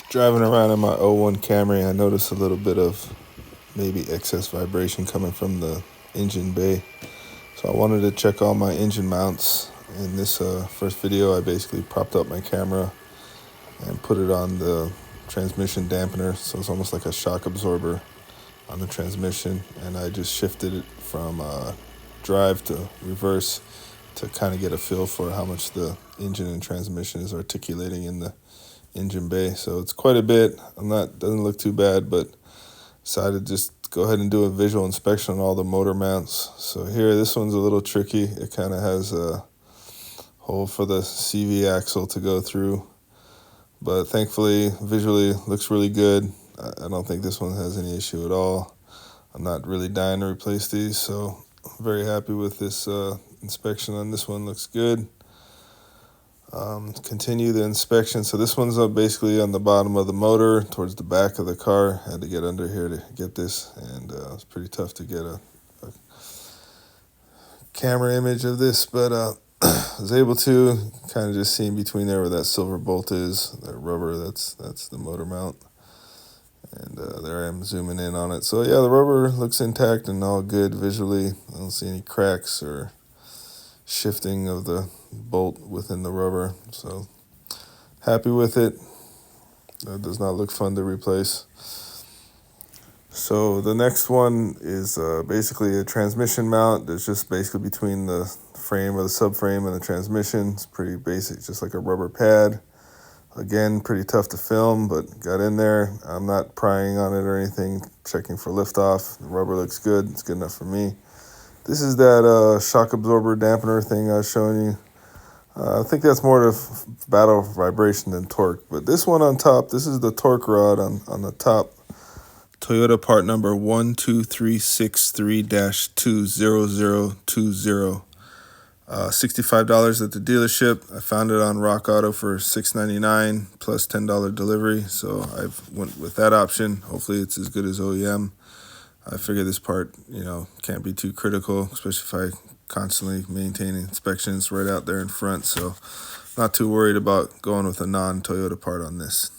Driving around in my '01 Camry, I noticed a little bit of maybe excess vibration coming from the engine bay. So I wanted to check all my engine mounts. In this first video, I basically propped up my camera and put it on the transmission dampener. So it's almost like a shock absorber on the transmission. And I just shifted it from drive to reverse to kind of get a feel for how much the engine and transmission is articulating in the engine bay. So it's quite a bit. Doesn't look too bad, but decided to just go ahead and do a visual inspection on all the motor mounts. So here, this one's a little tricky. It kind of has a hole for the CV axle to go through, but thankfully visually looks really good. I don't think this one has any issue at all. I'm not really dying to replace these, so I'm very happy with this inspection on this one. Looks good. Continue the inspection. So this one's basically on the bottom of the motor towards the back of the car. Had to get under here to get this, and it's pretty tough to get a camera image of this, but I was able to kind of just see in between there where that silver bolt is, that rubber, that's the motor mount. And there I am zooming in on it. So yeah, the rubber looks intact and all good visually. I don't see any cracks or shifting of the bolt within the rubber. So happy with it. That does not look fun to replace. So the next one is basically a transmission mount. It's just basically between the frame or the subframe and the transmission. It's pretty basic, just like a rubber pad. Again, pretty tough to film, but got in there. I'm not prying on it or anything, checking for liftoff. The rubber looks good. It's good enough for me. This is that shock absorber dampener thing I was showing you. I think that's more of battle vibration than torque. But this one on top, this is the torque rod on the top. Toyota part number 12363-20020. $65 at the dealership. I found it on Rock Auto for $6.99 plus $10 delivery. So I went with that option. Hopefully it's as good as OEM. I figure this part, can't be too critical, especially if I constantly maintain inspections right out there in front. So not too worried about going with a non-Toyota part on this.